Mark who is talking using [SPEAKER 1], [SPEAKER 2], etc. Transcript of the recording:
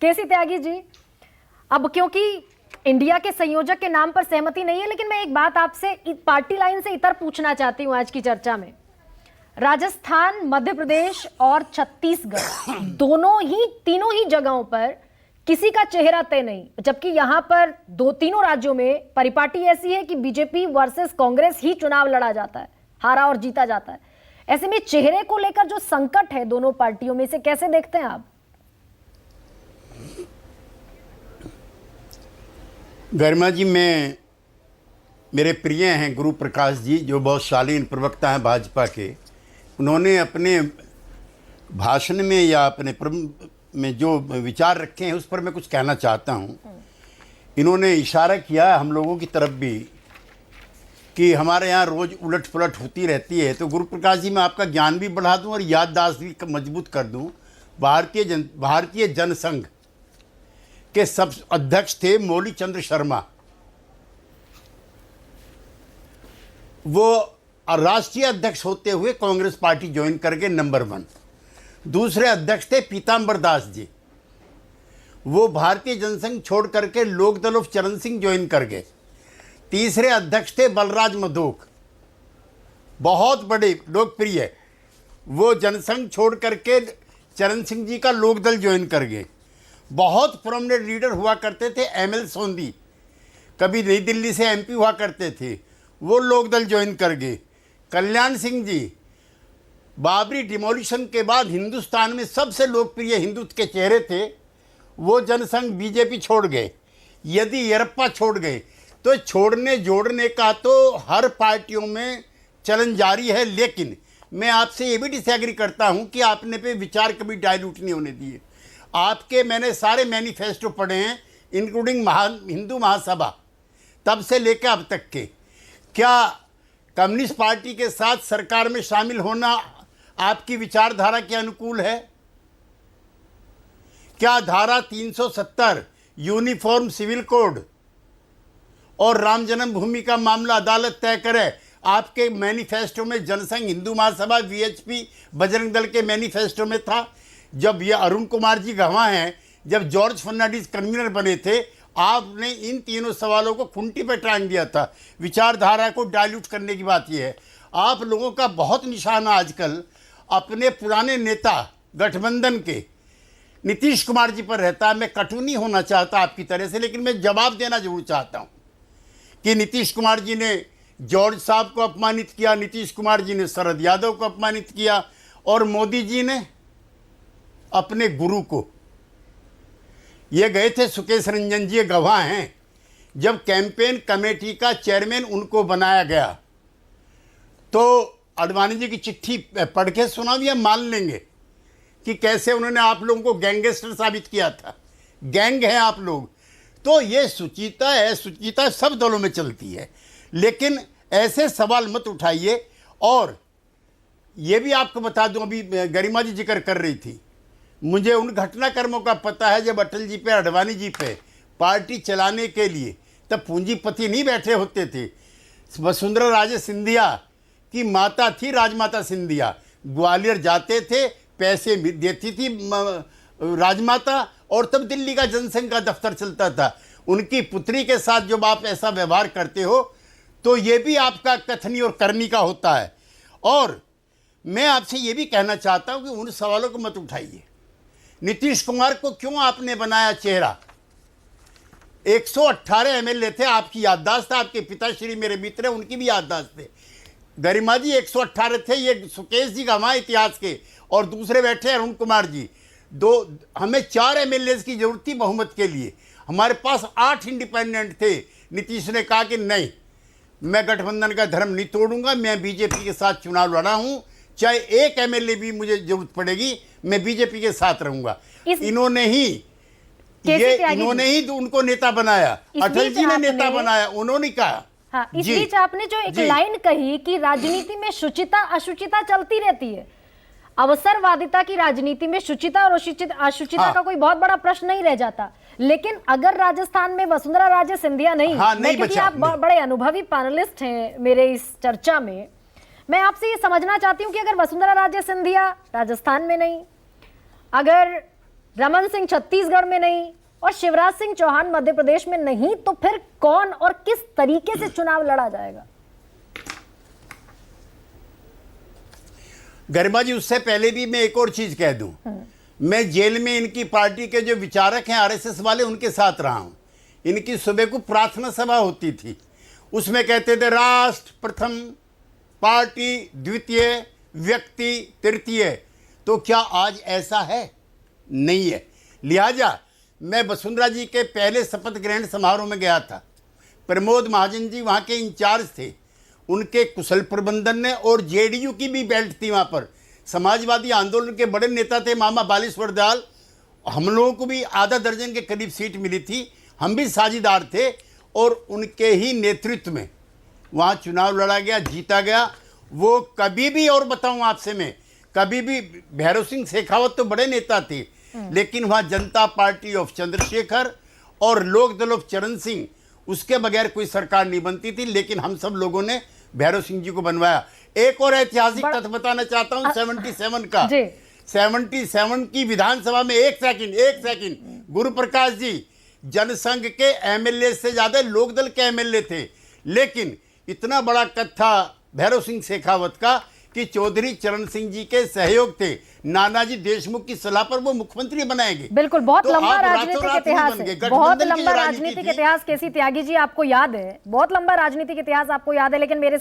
[SPEAKER 1] केसी त्यागी जी, अब क्योंकि इंडिया के संयोजक के नाम पर सहमति नहीं है, लेकिन मैं एक बात आपसे पार्टी लाइन से इतर पूछना चाहती हूं आज की चर्चा में। राजस्थान, मध्य प्रदेश और छत्तीसगढ़ तीनों ही जगहों पर किसी का चेहरा तय नहीं, जबकि यहां पर तीनों राज्यों में परिपाटी ऐसी है कि बीजेपी वर्सेस कांग्रेस ही चुनाव लड़ा जाता है, हारा और जीता जाता है। ऐसे में चेहरे को लेकर जो संकट है दोनों पार्टियों में, से कैसे देखते हैं आप?
[SPEAKER 2] गरिमा जी, मेरे प्रिय हैं गुरु प्रकाश जी, जो बहुत शालीन प्रवक्ता हैं भाजपा के। उन्होंने अपने भाषण में या अपने में जो विचार रखे हैं उस पर मैं कुछ कहना चाहता हूं। इन्होंने इशारा किया हम लोगों की तरफ भी कि हमारे यहाँ रोज़ उलट पुलट होती रहती है। तो गुरु प्रकाश जी, मैं आपका ज्ञान भी बढ़ा दूं और याददाश्त भी मजबूत कर दूं। भारतीय जनसंघ के सब अध्यक्ष थे मौली चंद्र शर्मा। वो राष्ट्रीय अध्यक्ष होते हुए कांग्रेस पार्टी ज्वाइन कर गए, नंबर 1। दूसरे अध्यक्ष थे पीताम्बर दास जी। वो भारतीय जनसंघ छोड़ करके लोकदल ऑफ चरण सिंह ज्वाइन कर गए। तीसरे अध्यक्ष थे बलराज मधोक, बहुत बड़े लोकप्रिय। वो जनसंघ छोड़ करके चरण सिंह जी का लोकदल ज्वाइन कर गए। बहुत प्रोमिनेंट लीडर हुआ करते थे ML सोंदी, कभी नई दिल्ली से MP हुआ करते थे, वो लोकदल ज्वाइन कर गए। कल्याण सिंह जी बाबरी डिमोलिशन के बाद हिंदुस्तान में सबसे लोकप्रिय हिंदुत्व के चेहरे थे, वो जनसंघ बीजेपी छोड़ गए। यदि येरप्पा छोड़ गए तो छोड़ने जोड़ने का तो हर पार्टियों में चलन जारी है। लेकिन मैं आपसे ये भी डिसएग्री करता हूं कि आपने पे विचार कभी डाइल्यूट नहीं होने दिए। आपके मैंने सारे मैनिफेस्टो पढ़े हैं, इंक्लूडिंग हिंदू महासभा तब से लेकर अब तक के। क्या कम्युनिस्ट पार्टी के साथ सरकार में शामिल होना आपकी विचारधारा के अनुकूल है? क्या धारा 370 यूनिफॉर्म सिविल कोड और राम जन्मभूमि का मामला अदालत तय करे? आपके मैनिफेस्टो में जनसंघ, हिंदू महासभा, VHP, बजरंग दल के मैनिफेस्टो में था। जब ये अरुण कुमार जी गवाह हैं, जब जॉर्ज फर्नांडिस कन्वीनर बने थे, आपने इन तीनों सवालों को खुंटी पर टांग दिया था। विचारधारा को डाइल्यूट करने की बात यह है। आप लोगों का बहुत निशाना आजकल अपने पुराने नेता गठबंधन के नीतीश कुमार जी पर रहता है। मैं कटु नहीं होना चाहता आपकी तरह से, लेकिन मैं जवाब देना जरूर चाहता हूं कि नीतीश कुमार जी ने जॉर्ज साहब को अपमानित किया, नीतीश कुमार जी ने शरद यादव को अपमानित किया, और मोदी जी ने अपने गुरु को। ये गए थे, सुकेश रंजन जी गवाह हैं, जब कैंपेन कमेटी का चेयरमैन उनको बनाया गया तो अडवाणी जी की चिट्ठी पढ़ के सुना भी, हम मान लेंगे कि कैसे उन्होंने आप लोगों को गैंगस्टर साबित किया था। गैंग हैं आप लोग। तो ये सुचिता है, सुचिता सब दलों में चलती है, लेकिन ऐसे सवाल मत उठाइए। और ये भी आपको बता दूं, अभी गरिमा जी जिक्र कर रही थी, मुझे उन घटनाक्रमों का पता है जब अटल जी पे, अडवाणी जी पे पार्टी चलाने के लिए तब पूंजीपति नहीं बैठे होते थे। वसुंधरा राजे सिंधिया की माता थी राजमाता सिंधिया, ग्वालियर जाते थे, पैसे देती थी राजमाता, और तब दिल्ली का जनसंघ का दफ्तर चलता था। उनकी पुत्री के साथ जब आप ऐसा व्यवहार करते हो तो ये भी आपका कथनी और करनी का होता है। और मैं आपसे ये भी कहना चाहता हूं कि उन सवालों को मत उठाइए। नीतीश कुमार को क्यों आपने बनाया चेहरा? 118 MLA थे, आपकी याददाश्त है, आपके पिताश्री मेरे मित्र हैं, उनकी भी याददाश्त थे। गरिमा जी 118 थे, ये सुकेश जी गवाह इतिहास के, और दूसरे बैठे अरुण कुमार जी। हमें 4 MLAs की जरूरत थी बहुमत के लिए, हमारे पास 8 इंडिपेंडेंट थे। नीतीश ने कहा कि नहीं, मैं गठबंधन का धर्म नहीं तोड़ूंगा, मैं बीजेपी के साथ चुनाव लड़ा हूं, चाहे 1 MLA भी मुझे जरूरत पड़ेगी, मैं बीजेपी के साथ रहूंगा। इन्होंने ही तो उनको नेता बनाया, अटल जी ने नेता बनाया, उन्होंने कहा।
[SPEAKER 1] हाँ, इस बीच आपने जो एक लाइन कही कि राजनीति में शुचिता अशुचिता चलती रहती है, अवसरवादिता की राजनीति में शुचिता और अशुचिता का कोई बहुत बड़ा प्रश्न नहीं रह जाता। लेकिन अगर राजस्थान में वसुंधरा राजे सिंधिया नहीं, क्योंकि आप बड़े अनुभवी पैनलिस्ट हैं मेरे इस चर्चा में, मैं आपसे ये समझना चाहती हूँ कि अगर वसुंधरा राजे सिंधिया राजस्थान में नहीं, अगर रमन सिंह छत्तीसगढ़ में नहीं और शिवराज सिंह चौहान मध्य प्रदेश में नहीं, तो फिर कौन और किस तरीके से चुनाव लड़ा जाएगा?
[SPEAKER 2] गरिमा जी, उससे पहले भी मैं एक और चीज कह दूं, मैं जेल में इनकी पार्टी के जो विचारक हैं आरएसएस वाले, उनके साथ रहा हूं। इनकी सुबह को प्रार्थना सभा होती थी, उसमें कहते थे राष्ट्र प्रथम, पार्टी द्वितीय, व्यक्ति तृतीय। तो क्या आज ऐसा है? नहीं है। लिहाजा मैं वसुंधरा जी के पहले शपथ ग्रहण समारोह में गया था। प्रमोद महाजन जी वहाँ के इंचार्ज थे, उनके कुशल प्रबंधन ने, और जेडीयू की भी बेल्ट थी वहाँ पर। समाजवादी आंदोलन के बड़े नेता थे मामा बालेश्वर दयाल, हम लोगों को भी आधा दर्जन के करीब सीट मिली थी, हम भी साझेदार थे, और उनके ही नेतृत्व में वहाँ चुनाव लड़ा गया, जीता गया। वो कभी भी, और बताऊँ आपसे मैं, कभी भी, भैरव सिंह शेखावत तो बड़े नेता थे, लेकिन वहाँ जनता पार्टी ऑफ चंद्रशेखर और लोक दल ऑफ चरण सिंह, उसके बगैर कोई सरकार नहीं बनती थी। लेकिन हम सब लोगों ने भैरव सिंह जी को बनवाया। एक और ऐतिहासिक तथ्य बताना चाहता हूँ 77 का। 77 की विधानसभा में, एक सेकंड, गुरु प्रकाश जी जनसंघ के एमएलए से ज्यादा लोकदल के एमएलए थे, लेकिन इतना बड़ा कद था भैरव सिंह शेखावत का कि चौधरी चरण सिंह जी के सहयोग थे, नानाजी देशमुख की सलाह पर वो मुख्यमंत्री बनाएंगे।
[SPEAKER 1] बिल्कुल, बहुत
[SPEAKER 2] तो
[SPEAKER 1] लंबा
[SPEAKER 2] आप
[SPEAKER 1] राजनीतिक
[SPEAKER 2] रातों-रात नहीं
[SPEAKER 1] इतिहास
[SPEAKER 2] बन गए।
[SPEAKER 1] है, बहुत
[SPEAKER 2] गठबंधन की
[SPEAKER 1] लंबा
[SPEAKER 2] जो राजनीति
[SPEAKER 1] राजनीतिक
[SPEAKER 2] थी,
[SPEAKER 1] इतिहास। केसी त्यागी जी, आपको याद है, बहुत लंबा राजनीतिक इतिहास आपको याद है, लेकिन मेरे